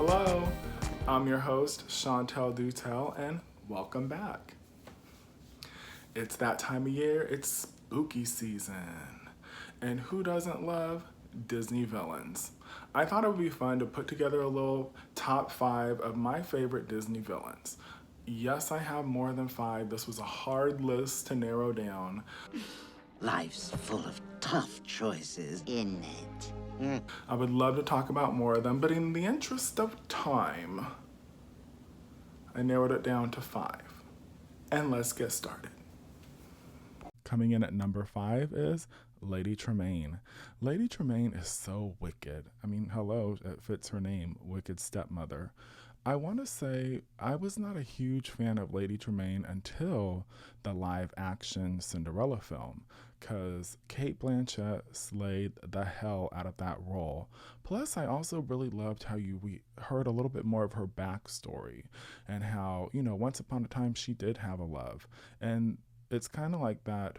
Hello, I'm your host, Chantel Dutel, and welcome back. It's that time of year, it's spooky season. And who doesn't love Disney villains? I thought it would be fun to put together a little top five of my favorite Disney villains. Yes, I have more than five. This was a hard list to narrow down. Life's full of tough choices, isn't it? I would love to talk about more of them, but in the interest of time, I narrowed it down to five. And let's get started. Coming in at number five is Lady Tremaine. Lady Tremaine is so wicked. I mean, hello, it fits her name, Wicked Stepmother. I want to say I was not a huge fan of Lady Tremaine until the live action Cinderella film, because Kate Blanchett slayed the hell out of that role. Plus, I also really loved how we heard a little bit more of her backstory and how, once upon a time she did have a love. And it's kind of like that,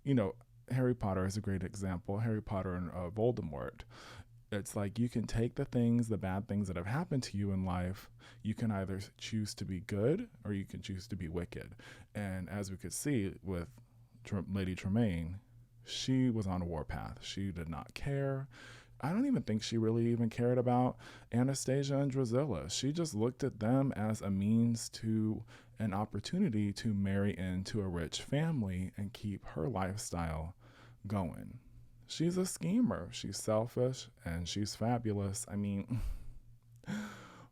you know, Harry Potter is a great example. Harry Potter and Voldemort. It's like you can take the bad things that have happened to you in life. You can either choose to be good or you can choose to be wicked. And as we could see with Lady Tremaine, she was on a warpath. She did not care. I don't even think she really even cared about Anastasia and Drusilla. She just looked at them as a means to an opportunity to marry into a rich family and keep her lifestyle going. She's a schemer. She's selfish and she's fabulous. I mean,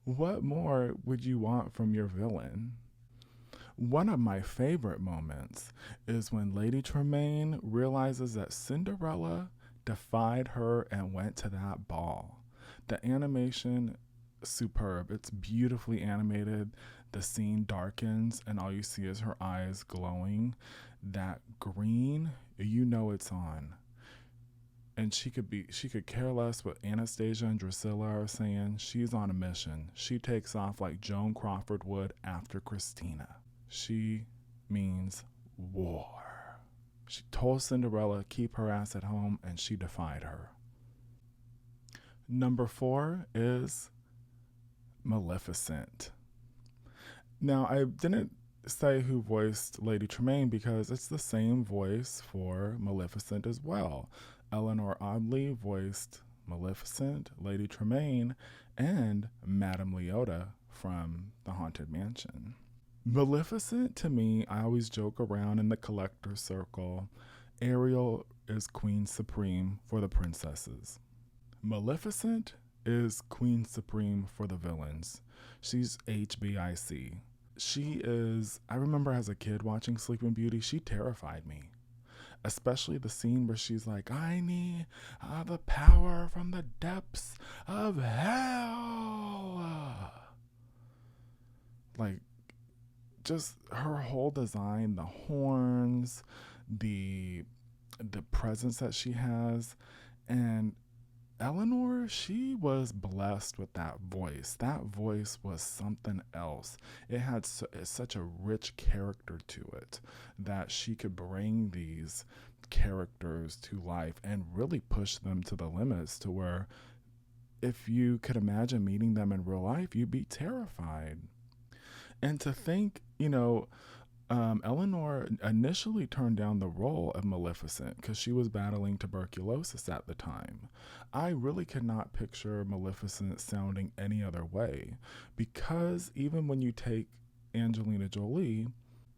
what more would you want from your villain? One of my favorite moments is when Lady Tremaine realizes that Cinderella defied her and went to that ball. The animation, superb. It's beautifully animated. The scene darkens and all you see is her eyes glowing. That green, it's on. And she could care less what Anastasia and Drusilla are saying. She's on a mission. She takes off like Joan Crawford would after Christina. She means war. She told Cinderella keep her ass at home, and she defied her. Number four is Maleficent. Now, I didn't say who voiced Lady Tremaine because it's the same voice for Maleficent as well. Eleanor Audley voiced Maleficent, Lady Tremaine, and Madame Leota from The Haunted Mansion. Maleficent, to me, I always joke around in the collector circle. Ariel is Queen Supreme for the princesses. Maleficent is Queen Supreme for the villains. She's HBIC. I remember as a kid watching Sleeping Beauty, she terrified me. Especially the scene where she's like, I need the power from the depths of hell. Like, just her whole design, the horns, the presence that she has. And Eleanor, she was blessed with that voice. That voice was something else. It had such a rich character to it that she could bring these characters to life and really push them to the limits to where if you could imagine meeting them in real life, you'd be terrified. And to think, Eleanor initially turned down the role of Maleficent because she was battling tuberculosis at the time. I really could not picture Maleficent sounding any other way because even when you take Angelina Jolie,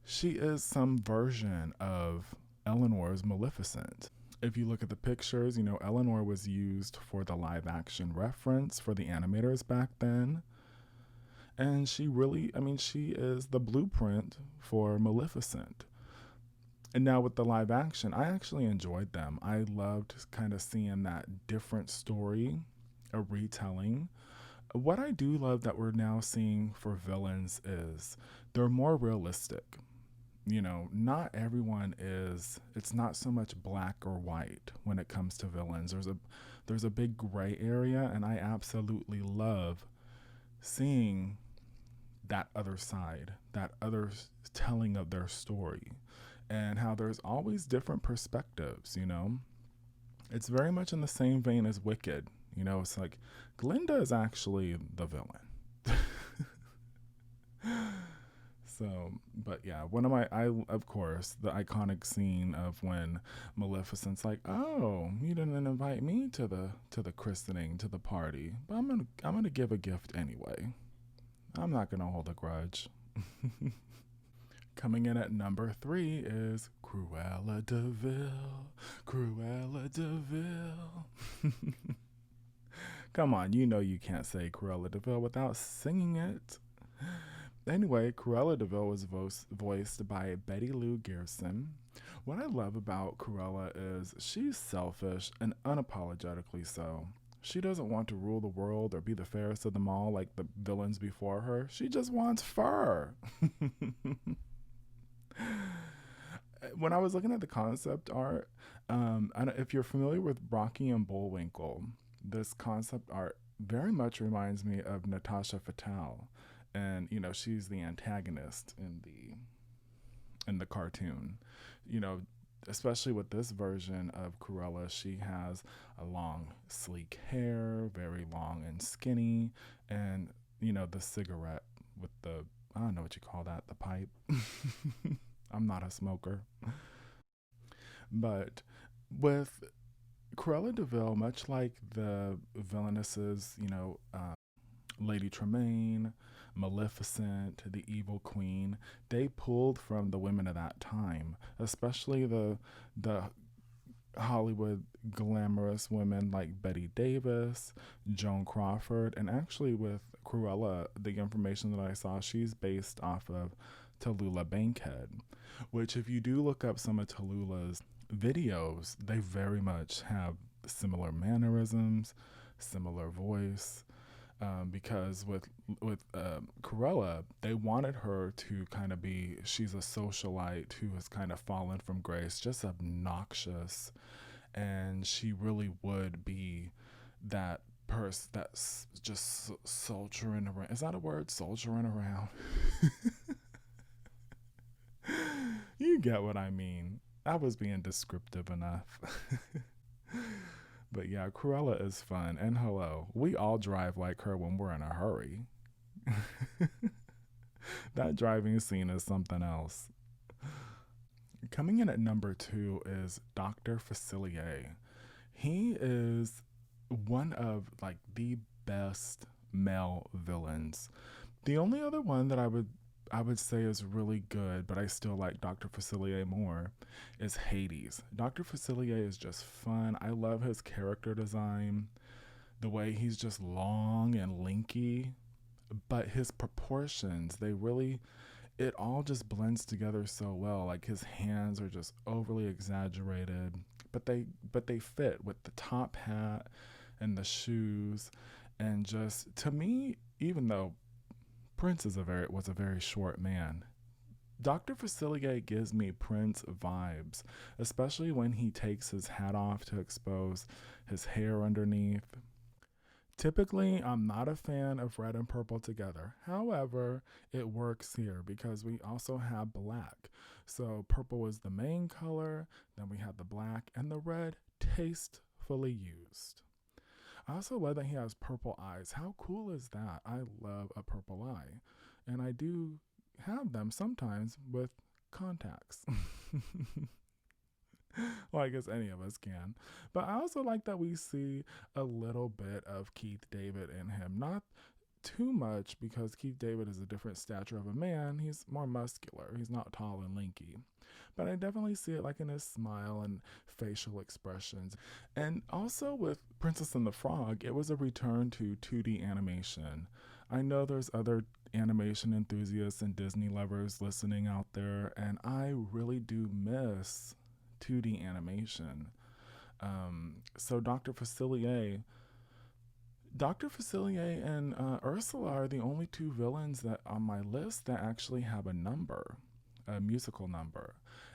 she is some version of Eleanor's Maleficent. If you look at the pictures, Eleanor was used for the live action reference for the animators back then. And she is the blueprint for Maleficent. And now with the live action, I actually enjoyed them. I loved kind of seeing that different story, a retelling. What I do love that we're now seeing for villains is they're more realistic. Not everyone it's not so much black or white when it comes to villains. There's a big gray area, and I absolutely love seeing that other side, that other telling of their story, and how there's always different perspectives. It's very much in the same vein as Wicked. You know, it's like Glinda is actually the villain. So, but yeah, one of my, of course, the iconic scene of when Maleficent's like, "Oh, you didn't invite me to the christening, to the party, but I'm gonna give a gift anyway. I'm not gonna hold a grudge." Coming in at number 3 is Cruella de Vil. Cruella de Vil. Come on, you know you can't say Cruella de Vil without singing it. Anyway, Cruella de Vil was voiced by Betty Lou Gerson. What I love about Cruella is she's selfish and unapologetically so. She doesn't want to rule the world or be the fairest of them all like the villains before her. She just wants fur. When I was looking at the concept art, if you're familiar with Rocky and Bullwinkle, this concept art very much reminds me of Natasha Fatale, and you know she's the antagonist in the cartoon. You know, especially with this version of Cruella, she has a long, sleek hair, very long and skinny, and you know the cigarette with the, I don't know what you call that, the pipe. I'm not a smoker. But with Cruella de Vil, much like the villainesses, you know, Lady Tremaine, Maleficent, the Evil Queen, they pulled from the women of that time, especially the Hollywood glamorous women like Betty Davis, Joan Crawford, and actually with Cruella, the information that I saw, she's based off of Tallulah Bankhead, which if you do look up some of Tallulah's videos, they very much have similar mannerisms, similar voice. Because with Cruella, they wanted her to kind of be, she's a socialite who has kind of fallen from grace, just obnoxious, and she really would be that person that's just soldiering around. Is that a word? Soldiering around. You get what I mean. I was being descriptive enough. But yeah, Cruella is fun. And hello, we all drive like her when we're in a hurry. That driving scene is something else. Coming in at number 2 is DrFacilier. He is one of like the best male villains. The only other one that I would say is really good, but I still like DrFacilier more, is Hades. DrFacilier is just fun. I love his character design, the way he's just long and linky, but his proportions, it all just blends together so well. Like his hands are just overly exaggerated, but they fit with the top hat and the shoes, and just to me, even though Prince was a very short man, DrFacilier gives me Prince vibes, especially when he takes his hat off to expose his hair underneath. Typically, I'm not a fan of red and purple together. However, it works here because we also have black. So purple is the main color, then we have the black, and the red tastefully used. I also love that he has purple eyes. How cool is that? I love a purple eye. And I do have them sometimes with contacts. Well, I guess any of us can. But I also like that we see a little bit of Keith David in him. Not too much, because Keith David is a different stature of a man. He's more muscular. He's not tall and lanky. But I definitely see it like in his smile and facial expressions. And also with Princess and the Frog, it was a return to 2D animation. I know there's other animation enthusiasts and Disney lovers listening out there, and I really do miss 2D animation. So Dr. Facilier and Ursula are the only two villains that on my list that actually have a musical number.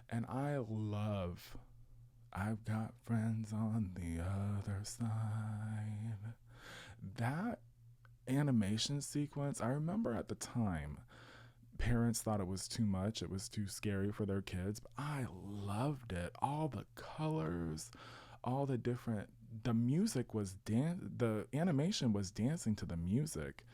And I've got friends on the other side. That animation sequence, I remember at the time, parents thought it was too much, it was too scary for their kids, but I loved it. All the colors, all the different the music was the animation was dancing to the music.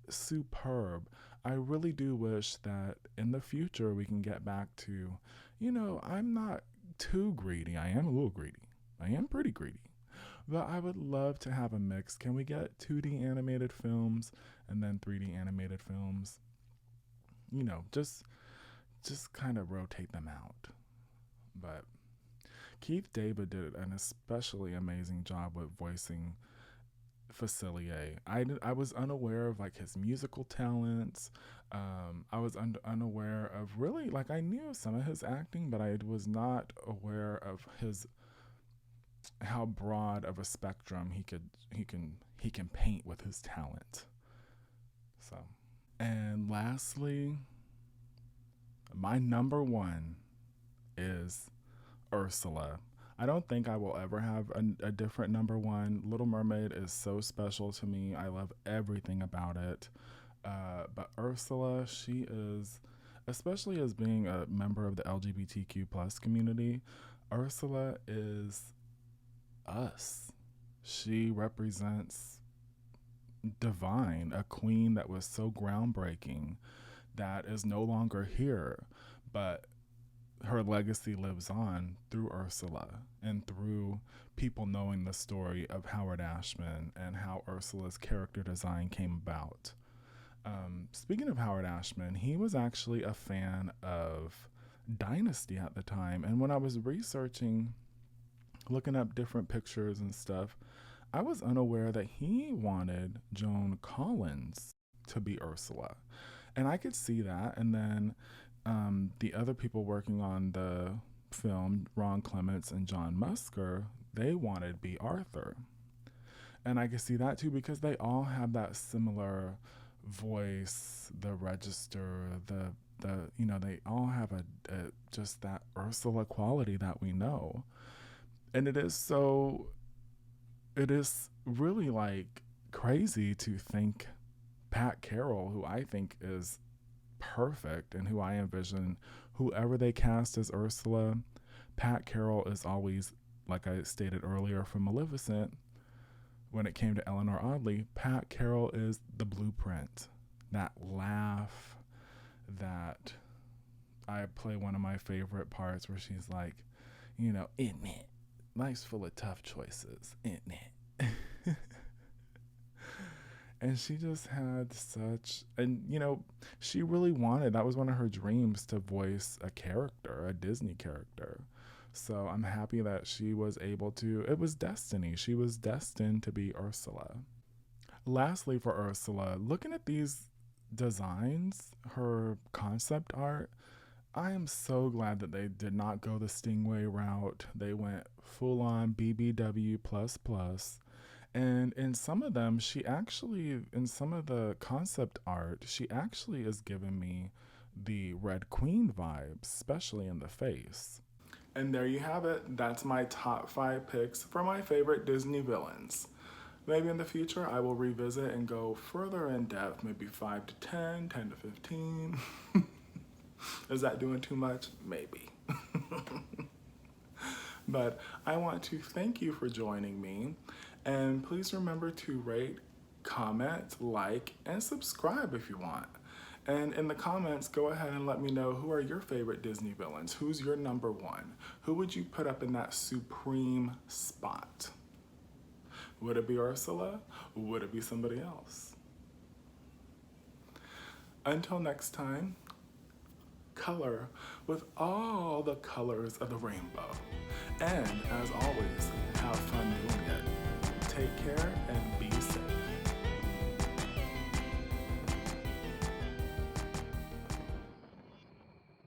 Superb. I really do wish that in the future we can get back to, I'm not too greedy. I am a little greedy. I am pretty greedy. But I would love to have a mix. Can we get 2D animated films and then 3D animated films? Just kind of rotate them out. But Keith David did an especially amazing job with voicing FESTIVE. I was unaware of like his musical talents. I was unaware of really, like, I knew some of his acting, but I was not aware of his how broad of a spectrum he can paint with his talent. So, and lastly, my number one is Ursula. I don't think I will ever have a different number one. Little Mermaid is so special to me. I love everything about it. But Ursula, she is, especially as being a member of the LGBTQ plus community, Ursula is us. She represents divine, a queen that was so groundbreaking that is no longer here, but her legacy lives on through Ursula and through people knowing the story of Howard Ashman and how Ursula's character design came about. Speaking of Howard Ashman, he was actually a fan of Dynasty at the time. And when I was researching, looking up different pictures and stuff, I was unaware that he wanted Joan Collins to be Ursula. And I could see that. And then the other people working on the film, Ron Clements and John Musker, they wanted B. Arthur. And I could see that too because they all have that similar voice, the register, the they all have a just that Ursula quality that we know. And it is really like crazy to think Pat Carroll, who I think is perfect and who I envision whoever they cast as Ursula, Pat Carroll is always, like I stated earlier from Maleficent, when it came to Eleanor Audley, Pat Carroll is the blueprint. That laugh, that I play one of my favorite parts where she's like, isn't it? Life's full of tough choices, isn't it? And she just had such, and she really wanted, that was one of her dreams, to voice a character, a Disney character. So I'm happy that she was able to, it was destiny. She was destined to be Ursula. Lastly, for Ursula, looking at these designs, her concept art, I am so glad that they did not go the Stingray route. They went full on BBW++. And in some of them, in some of the concept art, she actually is giving me the Red Queen vibes, especially in the face. And there you have it. That's my top 5 picks for my favorite Disney villains. Maybe in the future, I will revisit and go further in depth, maybe 5 to 10, 10 to 15. Is that doing too much? Maybe. But I want to thank you for joining me. And please remember to rate, comment, like, and subscribe if you want. And in the comments, go ahead and let me know who are your favorite Disney villains. Who's your number one? Who would you put up in that supreme spot? Would it be Ursula? Would it be somebody else? Until next time, color with all the colors of the rainbow. And as always, have fun doing it. Take care and be